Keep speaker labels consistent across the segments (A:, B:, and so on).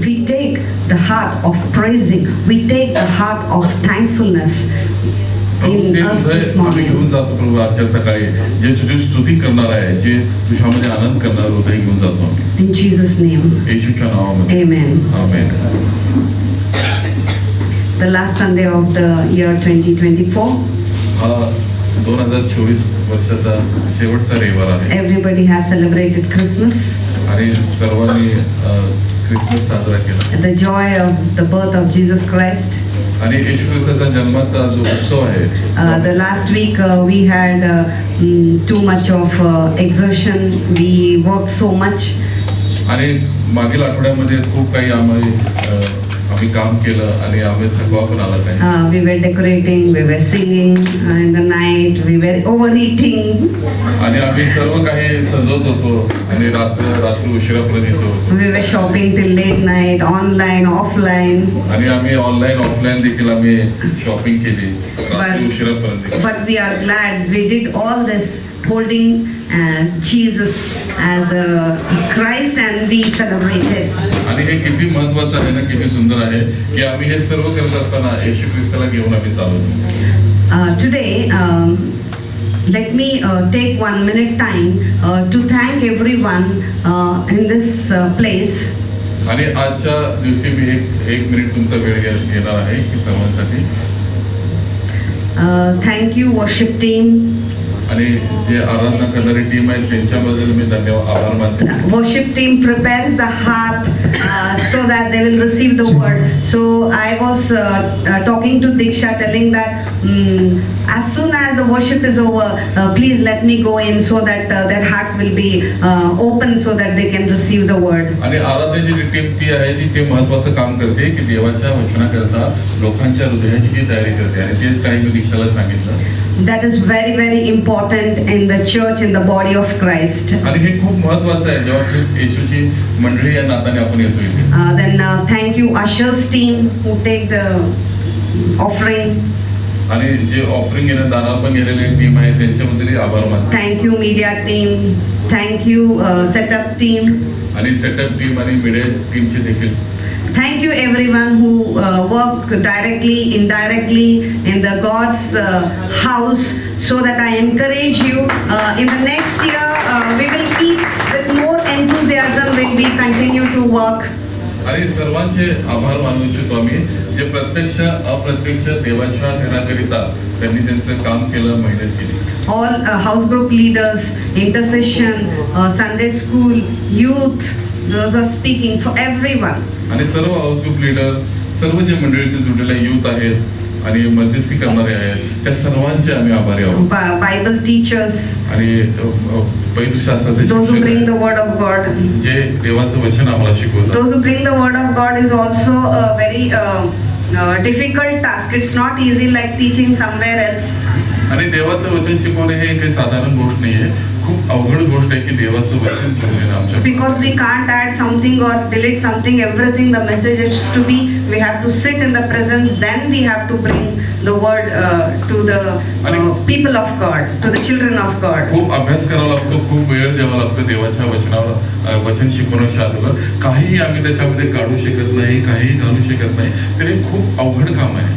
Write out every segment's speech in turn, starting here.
A: we take the heart of praising, we take the heart of thankfulness in us this
B: आम्ही
A: morning.
B: घेऊन जातो प्रभू आजच्या सकाळी जे तुझी स्तुती करणार आहे, जे तुझ्यामध्ये आनंद करणार हृदय घेऊन जातो आम्ही
A: In Jesus' name,
B: येशूच्या नावामध्ये
A: amen.
B: Amen.
A: The last Sunday of the year 2024,
B: हा 2024 वर्षाचा शेवटचा रविवार आहे
A: everybody have celebrated Christmas.
B: आणि सर्वांनी ख्रिसमस साजरा केला
A: The joy of the birth of Jesus Christ.
B: आणि येशू ख्रिस्ताचा जन्माचा जो उत्सव आहे
A: The last week we had too much of exertion. We worked so much.
B: आणि मागील आठवड्यामध्ये खूप काही आम्ही काम केलं आणि आम्ही थकवा पण आला नाही
A: We were decorating, we were singing in the night, we were overeating.
B: आणि आम्ही सर्व काही सजवत होतो आणि रात्री उशिरापर्यंत येतो
A: We were shopping till late night, online, offline.
B: आणि आम्ही ऑनलाईन ऑफलाईन देखील आम्ही शॉपिंग केली रात्री उशिरापर्यंत.
A: But we are glad we did all this holding Jesus as Christ and we celebrated.
B: आणि हे किती महत्वाचं आहे ना, किती सुंदर आहे की आम्ही हे सर्व करत असताना येशू ख्रिस्ताला घेऊन आम्ही चालतो.
A: Today, let me take 1 minute time to thank everyone in this place.
B: आणि आजच्या दिवशी मी एक मिनिट तुमचा वेळ घेणार आहे की सर्वांसाठी.
A: Thank you, worship team.
B: आणि जे आराधना करणारी टीम आहे त्यांच्याबद्दल मी आभार मानतो.
A: Worship team prepares the heart so that they will receive the word. So I was talking to Diksha, telling that as soon as the worship is over, please let me go in so that their hearts will be open so that they can receive the word.
B: आणि आराधनेची जी team ती आहे जी ते महत्वाचं काम करते की देवाच्या वचनाकरता लोकांच्या हृदयाची ती तयारी करते आणि तेच काही मी दीक्षाला सांगितलं.
A: That is very, very important in the church, in the body of Christ.
B: आणि हे खूप महत्वाचं आहे जेव्हा येशूची मंडळी या नात्याने आपण येतो इथे.
A: Then thank you ushers team who take the offering.
B: आणि जे ऑफरिंग घेणं दानावर पण गेलेले टीम आहे त्यांच्याबद्दल आभार मानतो.
A: Thank you media team. Thank you setup team.
B: आणि सेटअप टीम आणि मीडिया टीमचे देखील.
A: Thank you everyone who work directly, indirectly in the God's house, so that I encourage you in the next year we will keep with more enthusiasm when we continue to work.
B: आणि सर्वांचे आभार मानू इच्छितो आम्ही जे प्रत्यक्ष अप्रत्यक्ष देवाच्या घराकरिता त्यांनी त्यांचं काम केलं, मेहनत केली.
A: All house group leaders, intercession, Sunday school, youth, those are speaking for everyone.
B: आणि सर्व हाऊस ग्रुप लीडर, सर्व जे मंडळीचे जुडलेले युथ आहेत आणि मध्यस्थी करणारे आहेत त्या सर्वांचे आम्ही आभारी आहोत.
A: Bible teachers,
B: आणि वैद्यशास्त्राचे
A: those who bring
B: शिक्षक
A: the word of God.
B: जे देवाचं वचन आम्हाला शिकवतात.
A: Those who bring the word of God is also a very difficult task. It's not easy like teaching somewhere else.
B: आणि देवाचं वचन शिकवणे हे काही साधारण गोष्ट नाहीये, खूप अवघड गोष्ट आहे की देवाचं वचन शिकवणे आमच्या.
A: Because we can't add something or delete something, everything the message is to be, we have to sit in the presence, then we have to bring the word to the people of God, to the children of God.
B: खूप अभ्यास करावा लागतो, खूप वेळ द्यावा लागतो देवाच्या वचनावर, वचन शिकवण्याच्या अगोदर. काहीही आम्ही त्याच्यामध्ये काढू शकत नाही, काहीही घालू शकत नाही, तर हे खूप अवघड काम आहे.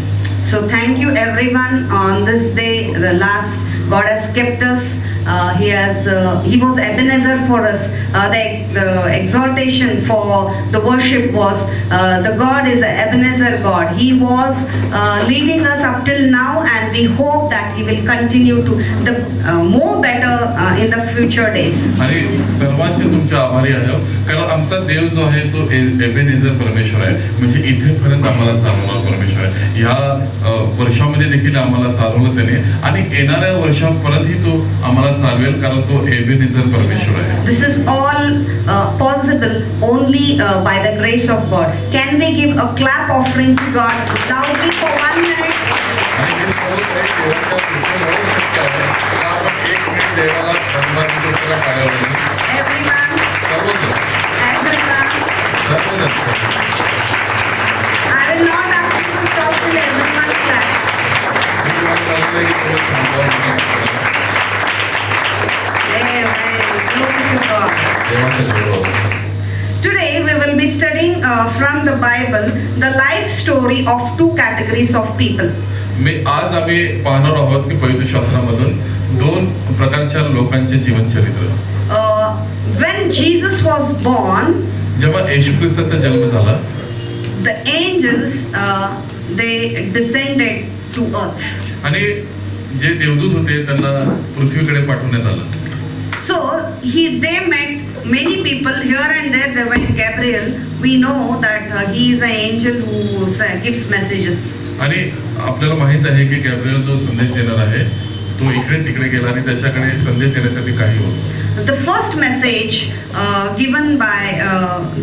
A: So thank you everyone on this day, the last, God has kept us. He was Ebenezer for us. The exaltation for the worship was the God is the Ebenezer God. He was leading us up till now, and we hope that He will continue to the more better in the future days.
B: आणि सर्वांचे तुमचे आभारी आहे, कारण आमचा देव जो आहे तो एबेनेझर परमेश्वर आहे, म्हणजे इथेपर्यंत आम्हाला चालवणारा परमेश्वर आहे. ह्या वर्षामध्ये देखील आम्हाला चालवलं त्याने आणि येणाऱ्या वर्षापर्यंतही तो आम्हाला चालवेल, कारण तो एबेनेझर परमेश्वर आहे.
A: This is all possible only by the grace of God. Can we give a clap offering to God loudly for 1 minute?
B: आणि हे सर्व काही देवाच्या कृपेमुळे शक्य आहे. आपण 1 मिनिट देवाला धन्यवाद देतो त्याला कार्यावरून.
A: Everyone,
B: सर्वजण
A: I will not ask you to stop till everyone clap. Amen. Glory to God. Today we will be studying learning from the Bible the life story of two categories of people.
B: आज आम्ही पाहणार आहोत की पवित्र शास्त्रामधून दोन प्रकारच्या लोकांचे जीवन चरित्र.
A: When Jesus was born,
B: जेव्हा येशू ख्रिस्ताचा जन्म झाला,
A: the angels they descended to earth.
B: आणि जे देवदूत होते त्यांना पृथ्वीकडे पाठवण्यात आलं.
A: So they met many people here and there. They went Gabriel. We know that he is an angel who gives messages.
B: आणि आपल्याला माहित आहे की गॅब्रिएल जो संदेश देणार आहे तो इकडे तिकडे गेला आणि त्याच्याकडे संदेश देण्यासाठी काही होतं.
A: The first message given by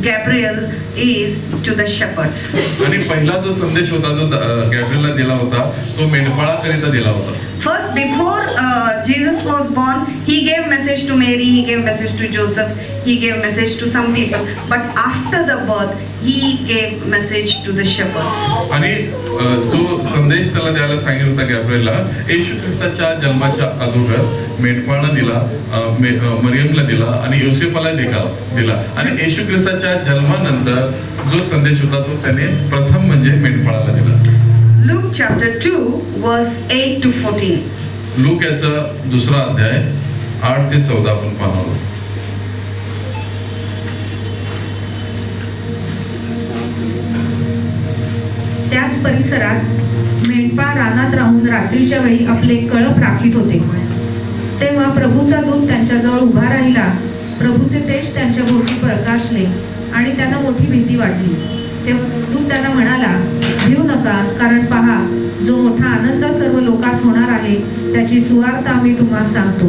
A: Gabriel is to the shepherds.
B: आणि पहिला जो संदेश होता जो गॅब्रिएलला दिला होता तो मेंढपाळाकरिता दिला होता.
A: First, before Jesus was born, he gave message to Mary, he gave message to Joseph, he gave message to some people. But after the birth, he gave message to the shepherds.
B: आणि जो संदेश त्याला द्यायला सांगितला होता गॅब्रिएलला, येशू ख्रिस्ताच्या जन्माच्या अगोदर मेंढपाळाला दिला, मरियमला दिला आणि योसेफला दिला आणि येशू ख्रिस्ताच्या जन्मानंतर जो संदेश होता तो त्याने प्रथम म्हणजे मेंढपाळाला दिला.
A: Luke chapter 2 verse 8 to 14.
B: Look याचा दुसरा अध्याय 8 ते 14 आपण पाहणार.
C: त्याच परिसरात मेंढपाळ रानात राहून रात्रीच्या वेळी आपले कळप राखीत होते. तेव्हा प्रभूचा दूत त्यांच्याजवळ उभा राहिला. प्रभूचे तेज त्यांच्या भोवती प्रकाशले आणि त्यांना मोठी भीती वाटली. तेव्हा दूत त्यांना म्हणाला, भिऊ नका, कारण पहा, जो मोठा आनंद सर्व लोकांस होणार आहे त्याची सुवार्ता आम्ही तुम्हाला सांगतो.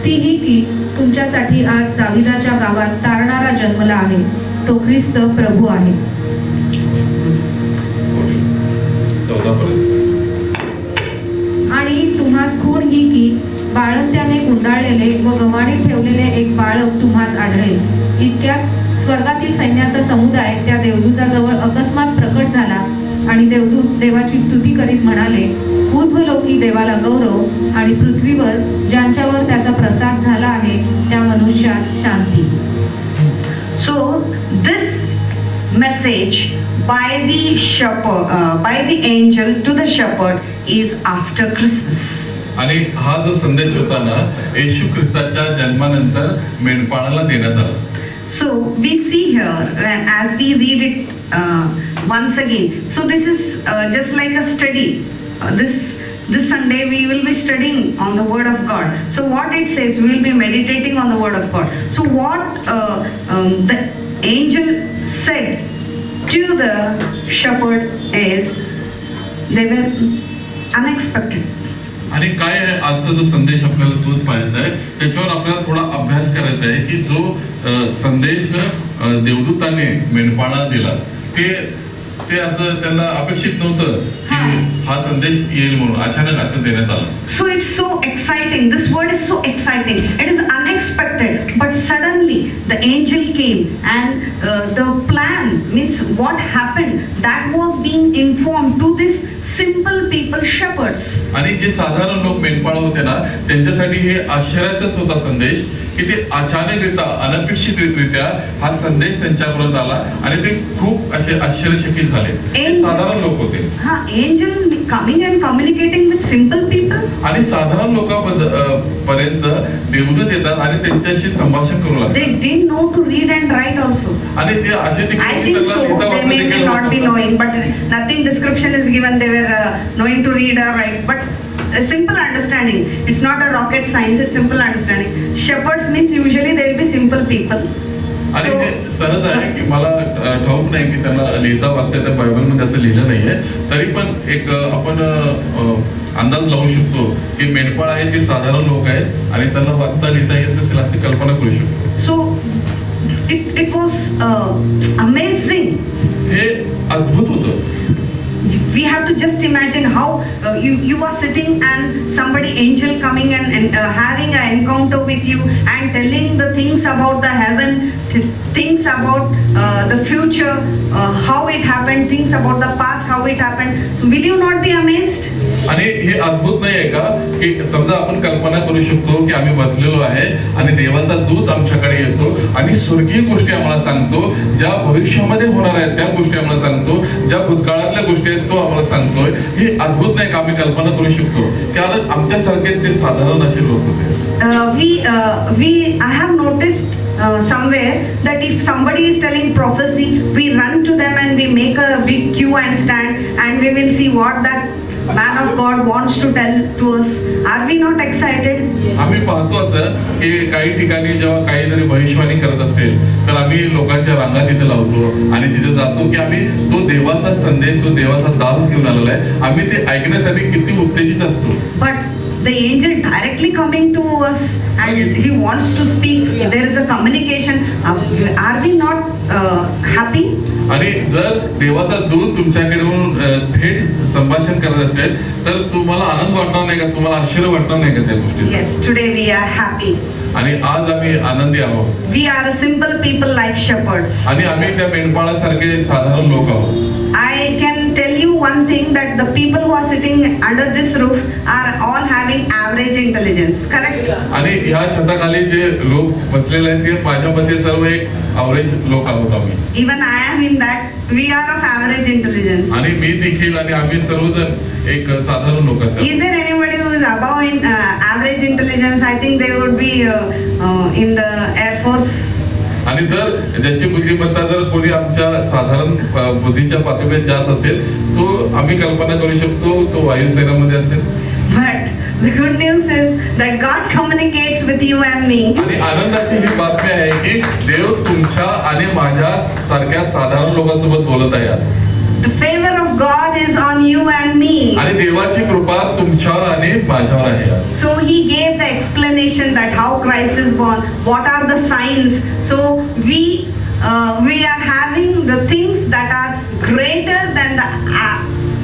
C: ती ही की तुमच्यासाठी आज दाविदाच्या गावात तारणारा जन्मला आहे. तो ख्रिस्त प्रभू आहे.
B: 14 पर्यंत.
C: आणि तुम्हास खूण ही की बाळंत्याने गुंडाळलेले व गव्हाणीत ठेवलेले एक बाळक तुम्हास आढळेल. इतक्यात स्वर्गातील सैन्याचा समुदाय त्या देवदूताजवळ अकस्मात प्रकट झाला आणि देवदूत देवाची स्तुती करीत म्हणाले, ऊर्ध्वलोकी देवाला गौरव आणि पृथ्वीवर ज्यांच्यावर त्याचा प्रसाद झाला आहे त्या मनुष्यास शांती.
A: So this message by the angel to the shepherd is after Christmas.
B: आणि हा जो संदेश होता ना येशू ख्रिस्ताच्या जन्मानंतर मेंढपाळाला देण्यात आला.
A: So we see here as we read it once again. So this is just like a study. This Sunday we will be studying on the Word of God. So what it says, we will be meditating on the Word of God. So what the angel said to the shepherd is, they were unexpected.
B: आणि काय आहे आजचा जो संदेश आपल्याला तोच पाहायचा आहे, त्याच्यावर आपल्याला थोडा अभ्यास करायचा आहे की जो संदेश देवदूताने मेंढपाळाला दिला ते असं त्यांना अपेक्षित नव्हतं की हा संदेश येईल म्हणून अचानक असं देण्यात आला.
A: So it's so exciting. This word is so exciting. It is unexpected, but suddenly the angel came and the plan means what happened that was being informed to this simple people, shepherds.
B: आणि जे साधारण लोक मेंढपाळ होते ना त्यांच्यासाठी हे आश्चर्याचाच होता संदेश की ते अचानकरित्या अनपेक्षितरित्या हा संदेश त्यांच्यापर्यंत आला आणि ते खूप असे आश्चर्यचकित झाले. साधारण लोक होते.
A: Angel coming and communicating with simple people.
B: आणि साधारण लोकांपर्यंत देवदूत येतात आणि त्यांच्याशी संभाषण करू लागतात.
A: They didn't know to read and write also.
B: आणि ते असे
A: I think so. They may not be knowing, but nothing description is given. They were knowing to read or write, but a simple understanding. It's not a rocket science. It's simple understanding. Shepherds means usually there will be simple people.
B: आणि हे सहज आहे की मला ठाऊक नाही की त्यांना लिहिता वाचता त्या बायबलमध्ये असं लिहिलं नाहीये, तरी पण एक आपण अंदाज लावू शकतो की मेंढपाळ आहे ते साधारण लोक आहेत आणि त्यांना वाचता लिहिता येत असेल अशी कल्पना करू शकतो.
A: So it was amazing.
B: हे अद्भुत होतं.
A: We have to just imagine how you are sitting and somebody angel coming and having an encounter with you and telling the things about the heaven, things about the future, how it happened, things about the past, how it happened. So will you not be amazed?
B: आणि हे अद्भुत नाही आहे का की समजा आपण कल्पना करू शकतो की आम्ही बसलेलो आहे आणि देवाचा दूत आमच्याकडे येतो आणि स्वर्गीय गोष्टी आम्हाला सांगतो, ज्या भविष्यामध्ये होणार आहेत त्या गोष्टी आम्हाला सांगतो, ज्या भूतकाळातल्या गोष्टी आहेत तो आम्हाला सांगतोय. हे अद्भुत नाही का? आम्ही कल्पना करू शकतो, कारण आमच्यासारखेच ते साधारण असे लोक होते.
A: I have noticed somewhere that if somebody is telling prophecy, we run to them and we make a big queue and stand, and we will see what that man of God wants to tell to us. Are we not excited?
B: आम्ही पाहतो असं की काही ठिकाणी जेव्हा काहीतरी भविष्यवाणी करत असेल तर आम्ही लोकांच्या रांगा तिथे लावतो आणि तिथे जातो की आम्ही तो देवाचा संदेश, तो देवाचा दास घेऊन आलेला आहे, आम्ही ते ऐकण्यासाठी किती उत्तेजित असतो.
A: But the angel directly coming to us and he wants to speak, there is a communication. Are we not happy?
B: आणि जर देवाचा दूत तुमच्याकडून थेट संभाषण करत असेल तर तुम्हाला आनंद वाटणार नाही का? तुम्हाला आश्चर्य वाटणार नाही का त्या गोष्टी?
A: Yes, today we are happy.
B: आणि आज आम्ही आनंदी आहोत.
A: We are a simple people like shepherds.
B: आणि आम्ही त्या मेंढपाळासारखे साधारण लोक आहोत.
A: I can tell you one thing, that the people who are sitting under this roof are all having average intelligence, correct?
B: आणि ह्या छताखाली जे लोक बसलेले आहेत ते माझ्या मते सर्व एक अवरेज लोक आहोत आम्ही.
A: Even I am in that. We are of average intelligence.
B: आणि मी देखील आणि आम्ही सर्वजण एक साधारण लोक असेल.
A: Is there anybody who is above in average intelligence? I think they would be in the Air Force.
B: आणि जर ज्याची बुद्धिमत्ता जर कोणी आमच्या साधारण बुद्धीच्या पातळीवर जात असेल तो आम्ही कल्पना करू शकतो तो वायुसेनामध्ये असेल.
A: But the good news is that God communicates with you and me.
B: आणि आनंदाची ही बातमी आहे की देव तुमच्या आणि माझ्या सारख्या साधारण लोकांसोबत बोलत आहे आज.
A: The favor of God is on you and me.
B: आणि देवाची कृपा तुमच्यावर आणि माझ्यावर आहे आज.
A: So he gave the explanation that how Christ is born, what are the signs. So we are having the things that are greater than the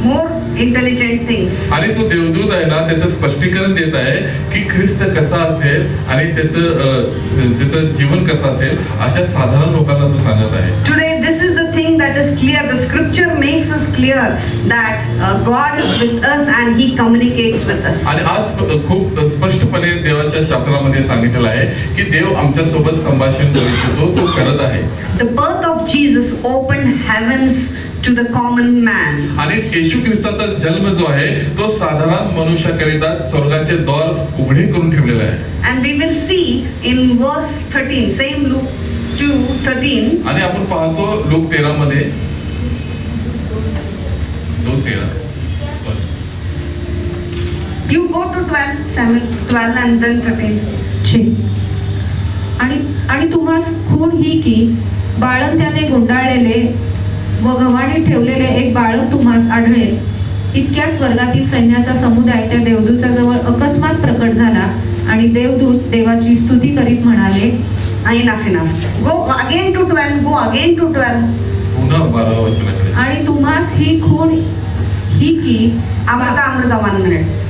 A: more intelligent things.
B: आणि तो देवदूत आहे ना त्याचं स्पष्टीकरण देत आहे की ख्रिस्त कसा असेल आणि त्याचं जीवन कसं असेल अशा साधारण लोकांना तो सांगत आहे.
A: Today this is the thing that is clear. The scripture makes us clear that God is with us and he communicates with us.
B: आणि आज खूप स्पष्टपणे देवाच्या शास्त्रामध्ये सांगितलेलं आहे की देव आमच्या सोबत संभाषण करू शकतो, तो करत आहे.
A: The birth of Jesus opened heavens to the common man.
B: आणि येशू ख्रिस्ताचा जन्म जो आहे तो साधारण मनुष्याकरिता स्वर्गाचे द्वार उघडे करून ठेवलेले आहे.
A: And we will see in verse 13, same Luke 2:13.
B: आणि आपण पाहतो लूक 13 मध्ये 2:13.
A: You go to 12, Samuel 12 and then 13.
C: आणि तुम्हास खूण ही की बाळंत्याने गुंडाळलेले व गव्हाणी ठेवलेले एक बाळक तुम्हास आढळेल. इतक्याच वर्गातील सैन्याचा समुदाय त्या देवदूताजवळ अकस्मात प्रकट झाला आणि देवदूत देवाची स्तुती करीत म्हणाले.
A: Enough. Go again to 12. Go again to 12.
B: पुन्हा 12 वचनाकडे.
C: आणि तुम्हास ही खूण ही की
A: Amrita, 1 minute.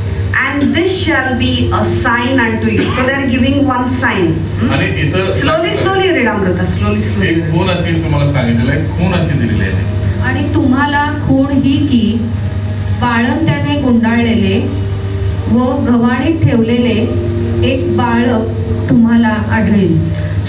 A: And this shall be a sign unto you. So they are giving one sign.
B: आणि इथं
A: Slowly read Amrita. Slowly.
B: एक खूण अशी तुम्हाला सांगितलेलं आहे, खूण अशी दिलेली आहे.
C: आणि तुम्हाला खूण ही की बाळंत्याने गुंडाळलेले व गव्हाणीत ठेवलेले एक बाळक तुम्हाला आढळेल.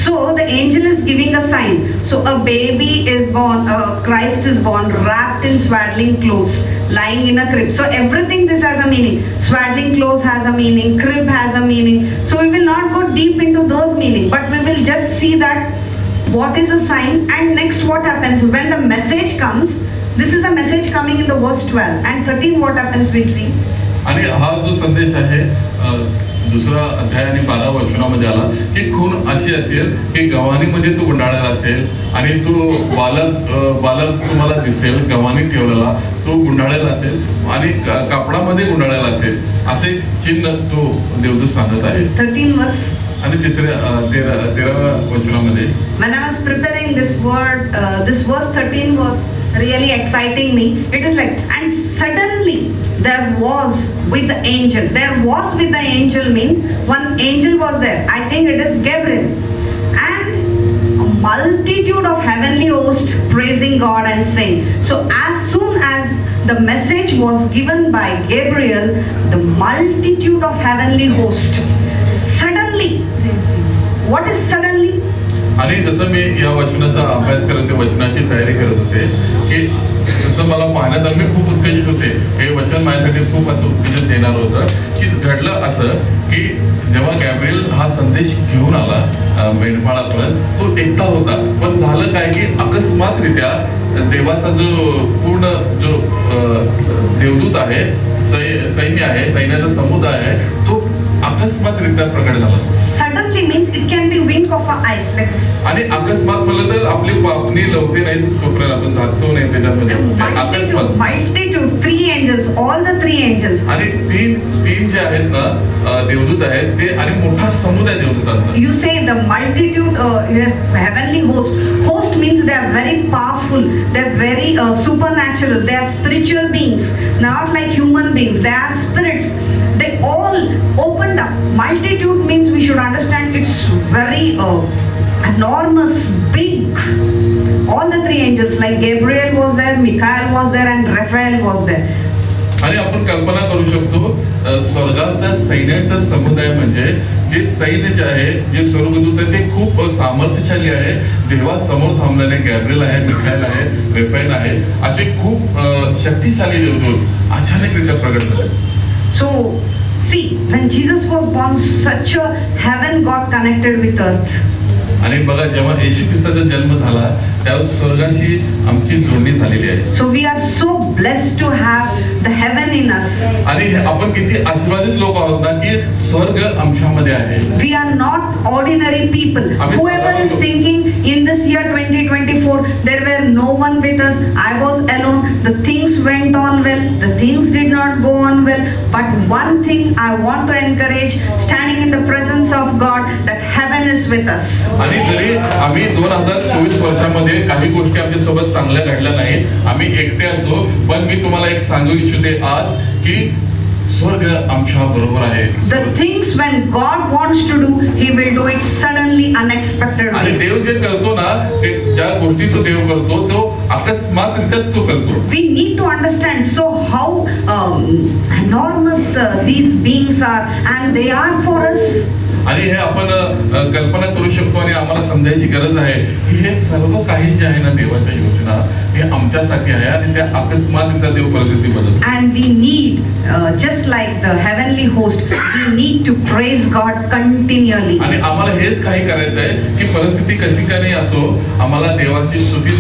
A: So the angel is giving a sign. So a baby is born, Christ is born wrapped in swaddling clothes, lying in a crib. So everything this has a meaning. Swaddling clothes has a meaning, crib has a meaning. So we will not go deep into those meaning, but we will just see that what is a sign and next what happens when the message comes. This is a message coming in the verse 12 and 13. What happens we'll see.
B: आणि हा जो संदेश आहे दुसरा अध्याय आणि 12 वचनामध्ये आला की खूण अशी असेल की गव्हाणीमध्ये तो गुंडाळलेला असेल आणि तो बालक तुम्हाला दिसेल गव्हाणीत ठेवलेला, तो गुंडाळलेला असेल आणि कापडामध्ये गुंडाळलेला असेल असे चिन्ह तो देवदूत सांगत आहे.
A: 13 verse.
B: आणि 13व्या वचनामध्ये
A: When I was preparing this word, this verse 13 was really exciting me. It is like, and suddenly there was with the angel. There was with the angel means one angel was there. I think it is Gabriel. And a multitude of heavenly hosts praising God and saying. So as soon as the message was given by Gabriel, the multitude of heavenly hosts, suddenly, what is suddenly?
B: आणि जसं मी या वचनाचा अभ्यास करत होते, वचनाची तयारी करत होते, की जसं मला पाहण्यात मी खूप उत्तेजित होते. हे वचन माझ्यासाठी खूप असं उत्तेजन देणार होतं, की घडलं असं की जेव्हा गॅब्रिएल हा संदेश घेऊन आला मेंढपाळापर्यंत, तो एकटा होता. पण झालं काय की अकस्मातरित्या देवाचा जो पूर्ण जो देवदूत आहे, सैन्य आहे, सैन्याचा समुदाय आहे, तो अकस्मातरित्या प्रकट झाला.
A: Suddenly means it can be wink of our eyes like this.
B: आणि अकस्मात म्हणलं तर आपली पापणी लवते नाही, तोपर्यंत आपण जातो नाही त्याच्यामध्ये. अकस्मात
A: Multitude, 3 angels, all the 3 angels.
B: आणि तीन जे आहेत ना देवदूत आहेत ते, आणि मोठा समुदाय देवदूतांचा.
A: You say the multitude, heavenly host. Host means they are very powerful. They are very supernatural. They are spiritual beings, not like human beings. They are spirits. They all opened up. Multitude means we should understand it's very enormous, big. All the 3 angels, like Gabriel was there, Michael was there, and Raphael was there.
B: आणि आपण कल्पना करू शकतो स्वर्गाचा सैन्याचा समुदाय म्हणजे जे सैन्य जे आहे, जे स्वर्गदूत आहे, ते खूप सामर्थ्यशाली आहे. देवा समोर थांबलेले गॅब्रिएल आहे, मिखाएल आहे, रेफाएल आहे, असे खूप शक्तिशाली देवदूत अचानकरित्या प्रगट झाले.
A: So, see, when Jesus was born, such a heaven got connected with earth.
B: आणि बघा, जेव्हा येशू ख्रिस्ताचा जन्म झाला त्यावेळेस स्वर्गाशी आमची जोडणी झालेली आहे.
A: So we are so blessed to have the heaven in us.
B: आणि आपण किती आशीर्वादित लोक आहोत ना, की स्वर्ग आमच्यामध्ये आहे.
A: We are not ordinary people.
B: Amen.
A: Whoever is thinking in this year 2024, there were no one with us, I was alone, the things went on well, the things did not go on well, but one thing I want to encourage, standing in the presence of God, that heaven is with us.
B: आणि जरी आम्ही 2024 वर्षामध्ये काही गोष्टी आमच्या सोबत चांगल्या घडल्या नाहीत, आम्ही एकटे असो, पण मी तुम्हाला एक सांगू इच्छिते आज की स्वर्ग आमच्या बरोबर आहे.
A: The things when God wants to do, He will do it suddenly, unexpected
B: आणि
A: way.
B: देव जे करतो ना, ते ज्या गोष्टी तो देव करतो तो अकस्मातरित्या तो करतो.
A: We need to understand so how enormous these beings are, and they are for us.
B: आणि हे आपण कल्पना करू शकतो आणि आम्हाला समजायची गरज आहे की हे सर्व काही जे आहे ना देवाच्या योजना, हे आमच्यासाठी आहे आणि त्या अकस्मातरित्या देव परिस्थिती बदलतो.
A: And we need, just like the heavenly host, we need to praise God continually.
B: आणि आम्हाला हेच काही करायचं आहे की परिस्थिती कशी का नाही असो, आम्हाला देवाची स्तुती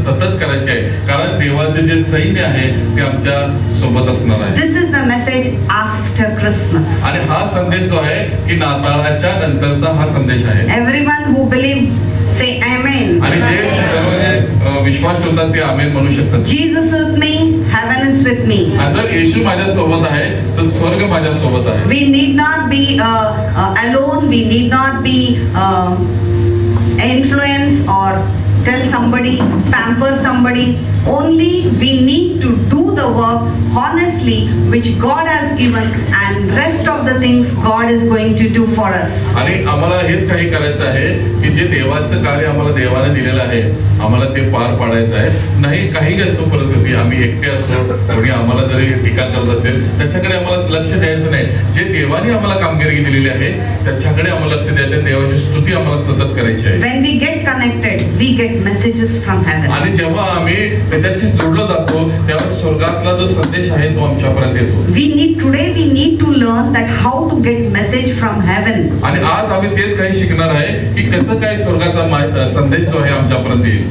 B: सतत करायची आहे, कारण देवाचे जे सैन्य आहे ते आमच्या सोबत असणार आहे.
A: This is the message after Christmas.
B: आणि हा संदेश जो आहे की नाताळाच्या नंतरचा हा संदेश आहे.
A: Everyone who believes, say Amen.
B: आणि जे सर्व जे विश्वास ठेवतात ते आमेन म्हणू शकतात.
A: Jesus with me, heaven is with me.
B: आणि जर येशू माझ्या सोबत आहे तर स्वर्ग माझ्या सोबत आहे.
A: We need not be alone. We need not be influenced or tell somebody, pamper somebody. Only we need to do the work honestly, which God has given, and rest of the things God is going to do for us.
B: आणि आम्हाला हेच काही करायचं आहे की जे देवाचं कार्य आम्हाला देवाने दिलेलं आहे, आम्हाला ते पार पाडायचं आहे. नाही काही असो परिस्थिती, आम्ही एकटे असो, कोणी आम्हाला जरी टीका करत असेल, त्याच्याकडे आम्हाला लक्ष द्यायचं नाही. जे देवाने आम्हाला कामगिरी दिलेली आहे त्याच्याकडे आम्हाला लक्ष द्यायचं, देवाची स्तुती आम्हाला सतत करायची आहे.
A: When we get connected, we get messages from heaven.
B: आणि जेव्हा आम्ही त्याच्याशी जोडलो जातो तेव्हा स्वर्गातला जो संदेश आहे तो आमच्यापर्यंत येतो.
A: We need to learn that how to get message from heaven.
B: आणि आज आम्ही तेच काही शिकणार आहे की कसं काय स्वर्गाचा संदेश जो आहे आमच्यापर्यंत येईल.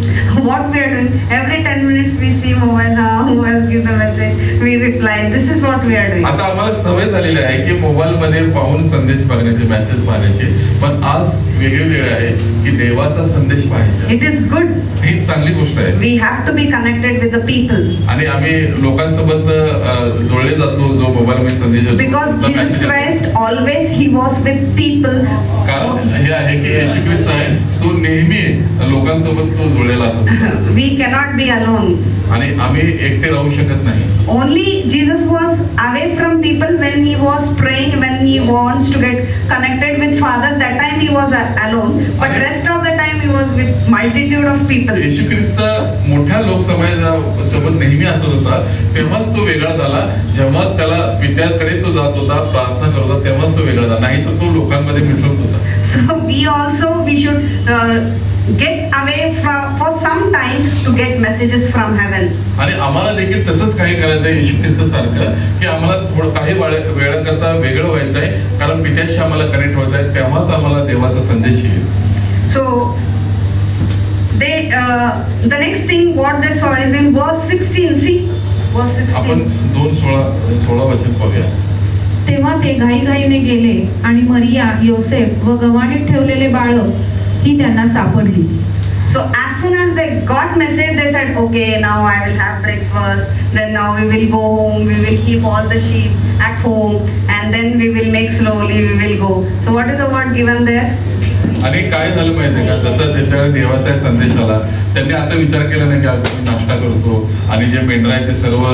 A: What we are doing, every 10 minutes we see mobile, who has given the message, we reply. This is what we are doing.
B: आता आम्हाला सवय झालेली आहे की मोबाईल मध्ये पाहून संदेश बघण्याचे, मेसेज पाहण्याचे, पण आज वेगवेगळे आहे की देवाचा संदेश पाहायचा.
A: It is good.
B: ही चांगली गोष्ट आहे.
A: We have to be connected with the people.
B: आणि आम्ही लोकांसोबत जोडले जातो जो मोबाईल मध्ये संदेश येतो.
A: Because
B: तो
A: Jesus
B: message येतो.
A: Christ always He was with people.
B: कारण हे आहे की येशू ख्रिस्त आहे, तो नेहमी लोकांसोबत तो जोडलेला असतो.
A: We cannot be alone.
B: आणि आम्ही एकटे राहू शकत नाही.
A: Only Jesus was away from people when He was praying, when He wants to get connected with Father. That time He was alone, but rest of the time He was with multitude of people.
B: येशू ख्रिस्त मोठ्या लोकसमूहासोबत नेहमी असत होता, तेव्हाच तो वेगळा झाला. जेव्हा त्याला पित्याकडे तो जात होता, प्रार्थना करत होता, तेव्हाच तो वेगळा झाला, नाही तर तो लोकांमध्ये मिसळत होता.
A: So we should get away for some time to get messages from heaven.
B: आणि आम्हाला देखील तसंच काही करायचं आहे येशू ख्रिस्त सारखं, की आम्हाला थोडं काही वेळाकरता वेगळं व्हायचं आहे, कारण पित्याशी आम्हाला कनेक्ट व्हायचं आहे, तेव्हाच आम्हाला देवाचा संदेश येईल.
A: So the next thing what they saw is in verse 16. See, verse
B: आपण
A: 16.
B: 2:16 वचन पाहूया.
C: तेव्हा ते घाईघाईने गेले आणि मरिया, योसेफ व गव्हाणीत ठेवलेले बाळक ही त्यांना सापडली.
A: So as soon as they got message, they said, okay, now I will have breakfast. Then now we will go home. We will keep all the sheep at home, and then we will make slowly. We will go. So what is the word given there?
B: आणि काय झालं माहितीये का, जसं त्याच्याकडे देवाचा एक संदेश आला, त्यांनी असा विचार केला नाही की आज मी नाश्ता करतो आणि जे मेंढर आहे ते सर्व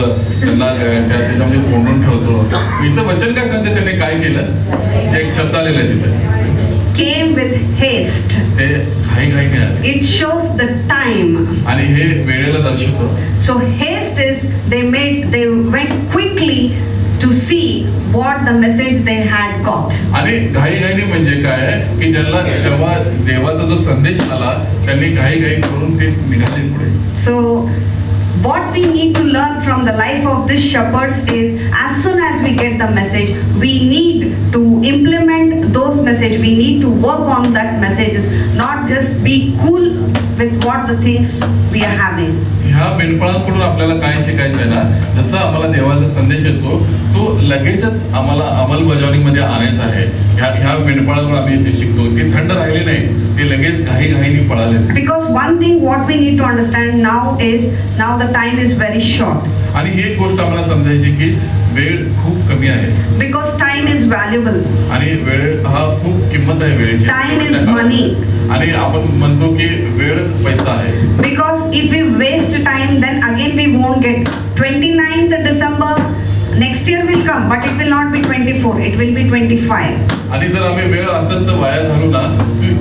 B: त्यांना त्याच्यामध्ये कोंडून ठेवतो. इथं वचन काय सांगते, त्यांनी काय केलं, एक शब्द आलेला आहे तिथे,
A: Came with haste.
B: ते घाईघाईने आले.
A: It shows the time.
B: आणि हे वेळेला दर्शवतो.
A: So haste is they went quickly to see what the message they had got.
B: आणि घाईघाईने म्हणजे काय आहे, की ज्यांना जेव्हा देवाचा जो संदेश आला त्यांनी घाईघाई करून ते निघाले पुढे.
A: So what we need to learn from the life of these shepherds is as soon as we get the message, we need to implement those message. We need to work on that messages, not just be cool with what the things we are having.
B: ह्या मेंढपाळांकडून आपल्याला काय शिकायचं आहे ना, जसं आम्हाला देवाचा संदेश येतो तो लगेचच आम्हाला अंमलबजावणीमध्ये आणायचा आहे. ह्या मेंढपाळांकडून आम्ही ते शिकतो, ती थंड राहिली नाही, ते लगेच घाईघाईने पळाले.
A: Because one thing what we need to understand now the time is very short.
B: आणि ही एक गोष्ट आम्हाला समजायची की वेळ खूप कमी आहे.
A: Because time is valuable.
B: आणि वेळ हा खूप किंमत आहे वेळेची.
A: Time is money.
B: आणि आपण म्हणतो की वेळच पैसा आहे.
A: Because if we waste time, then again we won't get 29th December. Next year will come, but it will not be 24. It will be 25.
B: आणि जर आम्ही वेळ असंच वाया घालू ना,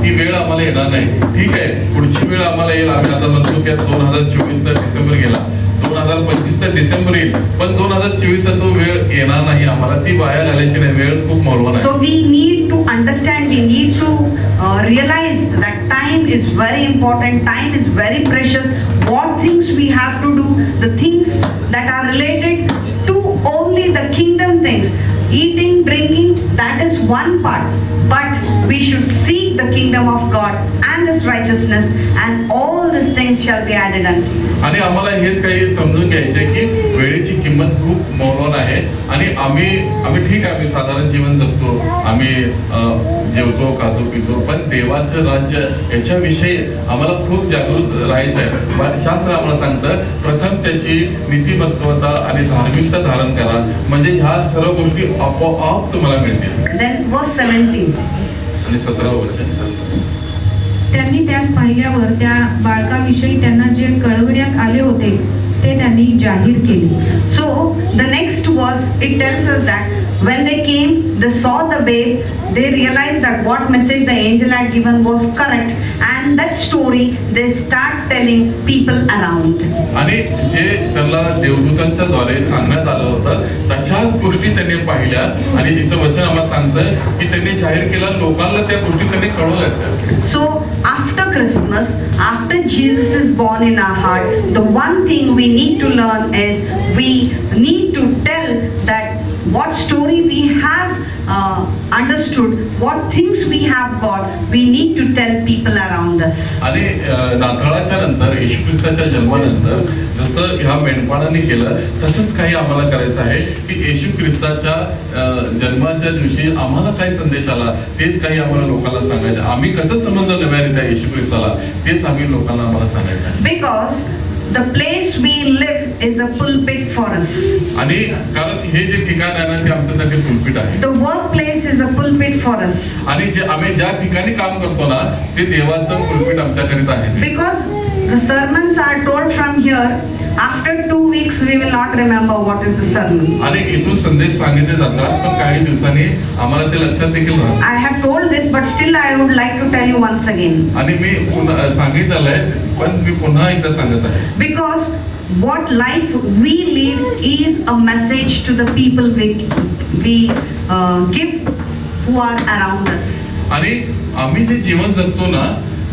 B: ती वेळ आम्हाला येणार नाही. ठीक आहे, पुढची वेळ आम्हाला येईल. आम्ही आता म्हणतो की 2024चा डिसेंबर गेला, 2025चा डिसेंबर येईल, पण 2024चा तो वेळ येणार नाही. आम्हाला ती वाया घालायची नाही. वेळ खूप मौल्यवान आहे.
A: So we need to understand, we need to realize that time is very important, time is very precious. What things we have to do, the things that are related to only the kingdom things, eating, drinking, that is one part. But we should seek the kingdom of God and His righteousness, and all these things shall be added unto you.
B: आणि आम्हाला हेच काही समजून घ्यायचे की वेळेची किंमत खूप मौल्यवान आहे. आणि आम्ही ठीक आहे, आम्ही साधारण जीवन जगतो, आम्ही जेवतो, खातो, पितो, पण देवाचं राज्य याच्याविषयी आम्हाला खूप जागृत राहायचं आहे. शास्त्र आम्हाला सांगतं प्रथम त्याची नीतिमत्वता आणि धार्मिकता धारण करा, म्हणजे ह्या सर्व गोष्टी आपोआप तुम्हाला मिळतील.
A: Then verse 17.
B: आणि 17 वचन,
C: त्यांनी त्यास पाहिल्यावर त्या बाळकाविषयी त्यांना जे कळविण्यात आले होते ते त्यांनी जाहीर केले.
A: So the next verse, it tells us that when they came, they saw the babe, they realized that what message the angel had given was correct, and that story they start telling people around.
B: आणि जे त्यांना देवदूतांच्या द्वारे सांगण्यात आलं होतं तशाच गोष्टी त्यांनी पाहिल्या. आणि तिथं वचन आम्हाला सांगतं की त्यांनी जाहीर केलं, लोकांना त्या गोष्टी त्यांनी कळवल्या.
A: So after Christmas, after Jesus is born in our heart, the one thing we need to learn is we need to tell that what story we have understood, what things we have got, we need to tell people around us.
B: आणि नाताळाच्या नंतर येशू ख्रिस्ताच्या जन्मानंतर जसं ह्या मेंढपाळांनी केलं तसंच काही आम्हाला करायचं आहे की येशू ख्रिस्ताच्या जन्माच्या दिवशी आम्हाला काय संदेश आला तेच काही आम्हाला लोकांना सांगायचं. आम्ही कसं समजलं नव्याने येशू ख्रिस्ताला तेच आम्ही लोकांना आम्हाला सांगायचं आहे.
A: Because the place we live is a pulpit for us.
B: आणि कारण हे जे ठिकाण आहे ना ते आमच्यासाठी पुलपीट आहे.
A: The workplace is a pulpit for us.
B: आणि जे आम्ही ज्या ठिकाणी काम करतो ना ते देवाचं पुलपीट आमच्याकरिता आहे.
A: Because the sermons are told from here, after 2 weeks we will not remember what is the sermon.
B: आणि इथून संदेश सांगितले जातात, पण काही दिवसांनी आम्हाला ते लक्षात देखील राहतं.
A: I have told this, but still I would like to tell you once again.
B: आणि मी पुन्हा सांगितलंय, पण मी पुन्हा एकदा सांगत आहे.
A: Because what life we lead is a message to the people we give who are around us.
B: आणि आम्ही जे जीवन जगतो ना,